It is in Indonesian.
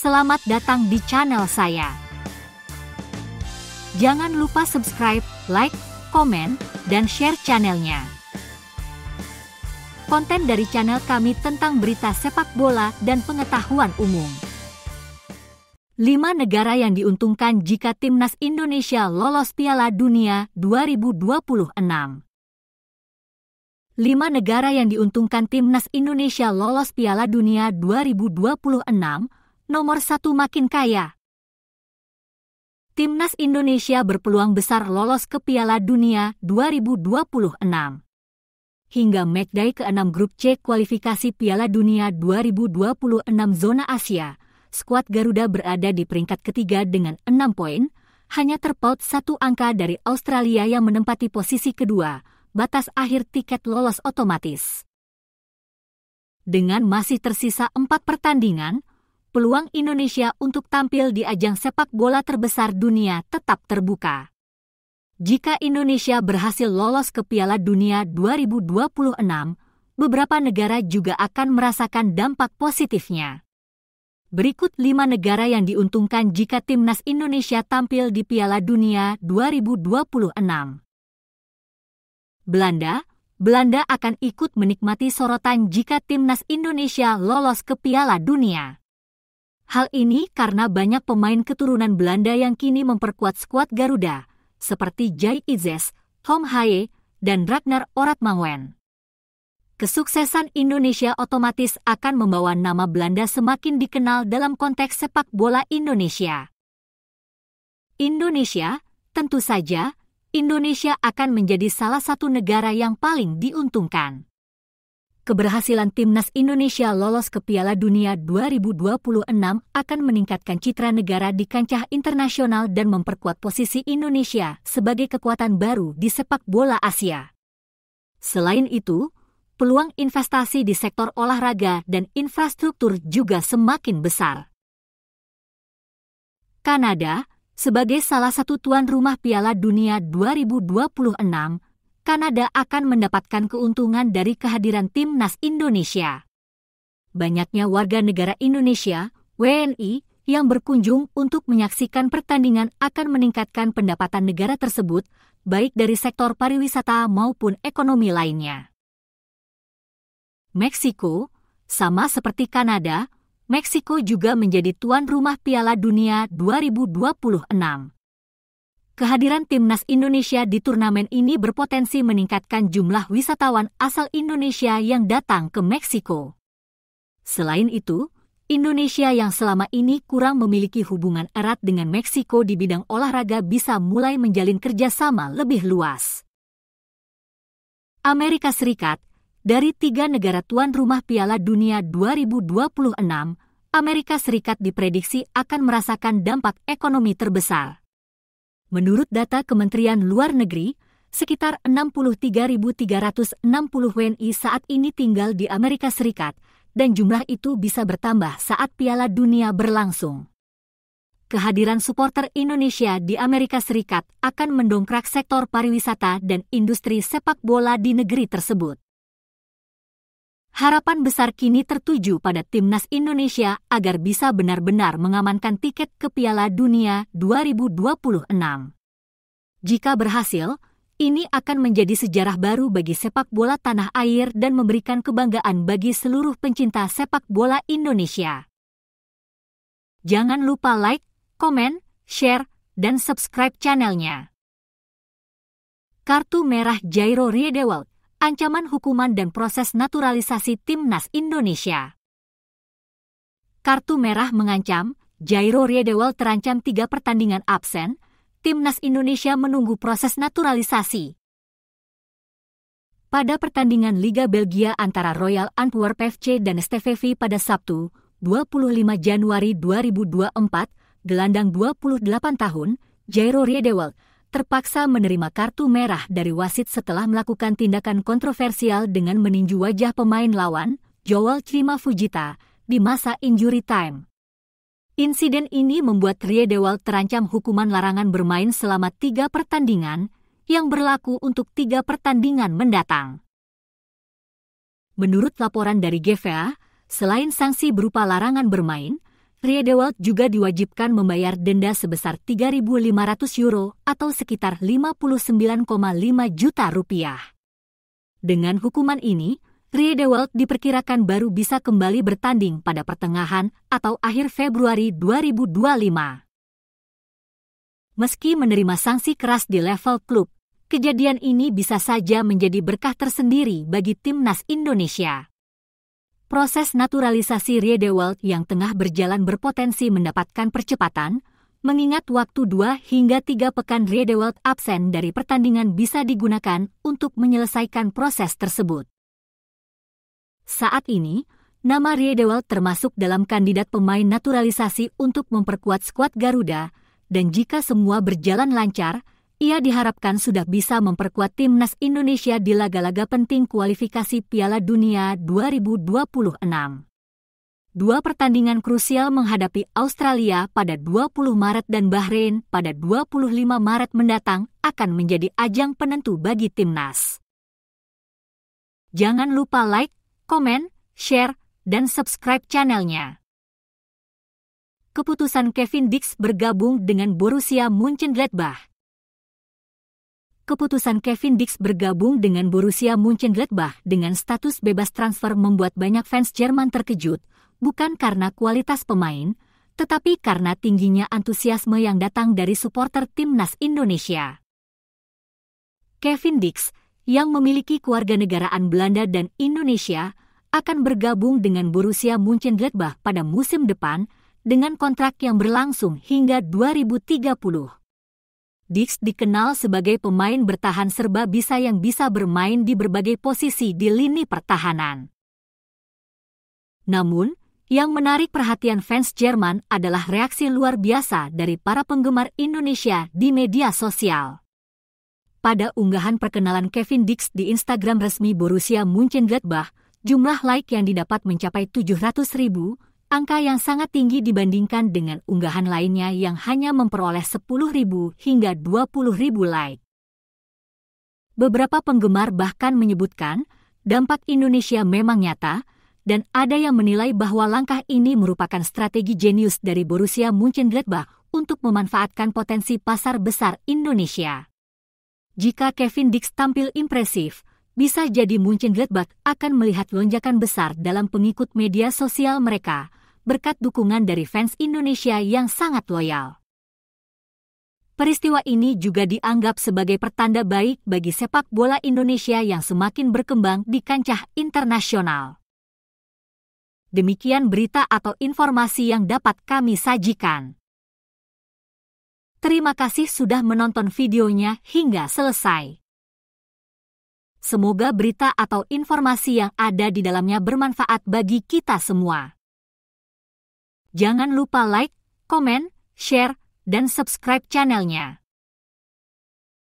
Selamat datang di channel saya. Jangan lupa subscribe, like, komen, dan share channelnya. Konten dari channel kami tentang berita sepak bola dan pengetahuan umum. 5 negara yang diuntungkan jika Timnas Indonesia lolos Piala Dunia 2026. 5 negara yang diuntungkan Timnas Indonesia lolos Piala Dunia 2026. Nomor 1 makin kaya. Timnas Indonesia berpeluang besar lolos ke Piala Dunia 2026. Hingga matchday ke-6 grup C kualifikasi Piala Dunia 2026 zona Asia, skuad Garuda berada di peringkat ketiga dengan 6 poin, hanya terpaut 1 angka dari Australia yang menempati posisi kedua, batas akhir tiket lolos otomatis. Dengan masih tersisa 4 pertandingan, peluang Indonesia untuk tampil di ajang sepak bola terbesar dunia tetap terbuka. Jika Indonesia berhasil lolos ke Piala Dunia 2026, beberapa negara juga akan merasakan dampak positifnya. Berikut 5 negara yang diuntungkan jika Timnas Indonesia tampil di Piala Dunia 2026. Belanda akan ikut menikmati sorotan jika Timnas Indonesia lolos ke Piala Dunia. Hal ini karena banyak pemain keturunan Belanda yang kini memperkuat skuad Garuda, seperti Jai Itzes, Tom Haye, dan Ragnar Oratmanguwen. Kesuksesan Indonesia otomatis akan membawa nama Belanda semakin dikenal dalam konteks sepak bola Indonesia. Tentu saja, Indonesia akan menjadi salah satu negara yang paling diuntungkan. Keberhasilan Timnas Indonesia lolos ke Piala Dunia 2026 akan meningkatkan citra negara di kancah internasional dan memperkuat posisi Indonesia sebagai kekuatan baru di sepak bola Asia. Selain itu, peluang investasi di sektor olahraga dan infrastruktur juga semakin besar. Kanada, sebagai salah satu tuan rumah Piala Dunia 2026, Kanada akan mendapatkan keuntungan dari kehadiran Timnas Indonesia. Banyaknya warga negara Indonesia, WNI, yang berkunjung untuk menyaksikan pertandingan akan meningkatkan pendapatan negara tersebut, baik dari sektor pariwisata maupun ekonomi lainnya. Meksiko, sama seperti Kanada, Meksiko juga menjadi tuan rumah Piala Dunia 2026. Kehadiran Timnas Indonesia di turnamen ini berpotensi meningkatkan jumlah wisatawan asal Indonesia yang datang ke Meksiko. Selain itu, Indonesia yang selama ini kurang memiliki hubungan erat dengan Meksiko di bidang olahraga bisa mulai menjalin kerjasama lebih luas. Amerika Serikat, dari 3 negara tuan rumah Piala Dunia 2026, Amerika Serikat diprediksi akan merasakan dampak ekonomi terbesar. Menurut data Kementerian Luar Negeri, sekitar 63.360 WNI saat ini tinggal di Amerika Serikat, dan jumlah itu bisa bertambah saat Piala Dunia berlangsung. Kehadiran supporter Indonesia di Amerika Serikat akan mendongkrak sektor pariwisata dan industri sepak bola di negeri tersebut. Harapan besar kini tertuju pada Timnas Indonesia agar bisa benar-benar mengamankan tiket ke Piala Dunia 2026. Jika berhasil, ini akan menjadi sejarah baru bagi sepak bola tanah air dan memberikan kebanggaan bagi seluruh pencinta sepak bola Indonesia. Jangan lupa like, komen, share, dan subscribe channelnya. Kartu merah Jairo Riedewald, ancaman hukuman dan proses naturalisasi Timnas Indonesia. Kartu merah mengancam, Jairo Riedewald terancam 3 pertandingan absen, Timnas Indonesia menunggu proses naturalisasi. Pada pertandingan Liga Belgia antara Royal Antwerp FC dan STVV pada Sabtu, 25 Januari 2024, gelandang 28 tahun, Jairo Riedewald, terpaksa menerima kartu merah dari wasit setelah melakukan tindakan kontroversial dengan meninju wajah pemain lawan, Joel Chima Fujita, di masa injury time. Insiden ini membuat Riedewald terancam hukuman larangan bermain selama 3 pertandingan, yang berlaku untuk 3 pertandingan mendatang. Menurut laporan dari GVA, selain sanksi berupa larangan bermain, Riedewald juga diwajibkan membayar denda sebesar 3.500 euro atau sekitar 59,5 juta rupiah. Dengan hukuman ini, Riedewald diperkirakan baru bisa kembali bertanding pada pertengahan atau akhir Februari 2025. Meski menerima sanksi keras di level klub, kejadian ini bisa saja menjadi berkah tersendiri bagi timnas Indonesia. Proses naturalisasi Riedewald yang tengah berjalan berpotensi mendapatkan percepatan, mengingat waktu 2 hingga 3 pekan Riedewald absen dari pertandingan bisa digunakan untuk menyelesaikan proses tersebut. Saat ini, nama Riedewald termasuk dalam kandidat pemain naturalisasi untuk memperkuat skuad Garuda, dan jika semua berjalan lancar, ia diharapkan sudah bisa memperkuat timnas Indonesia di laga-laga penting kualifikasi Piala Dunia 2026. 2 pertandingan krusial menghadapi Australia pada 20 Maret dan Bahrain pada 25 Maret mendatang akan menjadi ajang penentu bagi timnas. Jangan lupa like, komen, share, dan subscribe channelnya. Keputusan Kevin Dix bergabung dengan Borussia Mönchengladbach. Keputusan Kevin Dix bergabung dengan Borussia Mönchengladbach dengan status bebas transfer membuat banyak fans Jerman terkejut, bukan karena kualitas pemain, tetapi karena tingginya antusiasme yang datang dari supporter timnas Indonesia. Kevin Dix, yang memiliki kewarganegaraan Belanda dan Indonesia, akan bergabung dengan Borussia Mönchengladbach pada musim depan dengan kontrak yang berlangsung hingga 2030. Dix dikenal sebagai pemain bertahan serba bisa yang bisa bermain di berbagai posisi di lini pertahanan. Namun, yang menarik perhatian fans Jerman adalah reaksi luar biasa dari para penggemar Indonesia di media sosial. Pada unggahan perkenalan Kevin Dix di Instagram resmi Borussia Mönchengladbach, jumlah like yang didapat mencapai 700.000, angka yang sangat tinggi dibandingkan dengan unggahan lainnya yang hanya memperoleh 10.000 hingga 20.000 like. Beberapa penggemar bahkan menyebutkan, dampak Indonesia memang nyata, dan ada yang menilai bahwa langkah ini merupakan strategi jenius dari Borussia Mönchengladbach untuk memanfaatkan potensi pasar besar Indonesia. Jika Kevin Dix tampil impresif, bisa jadi Mönchengladbach akan melihat lonjakan besar dalam pengikut media sosial mereka, berkat dukungan dari fans Indonesia yang sangat loyal. Peristiwa ini juga dianggap sebagai pertanda baik bagi sepak bola Indonesia yang semakin berkembang di kancah internasional. Demikian berita atau informasi yang dapat kami sajikan. Terima kasih sudah menonton videonya hingga selesai. Semoga berita atau informasi yang ada di dalamnya bermanfaat bagi kita semua. Jangan lupa like, komen, share, dan subscribe channelnya.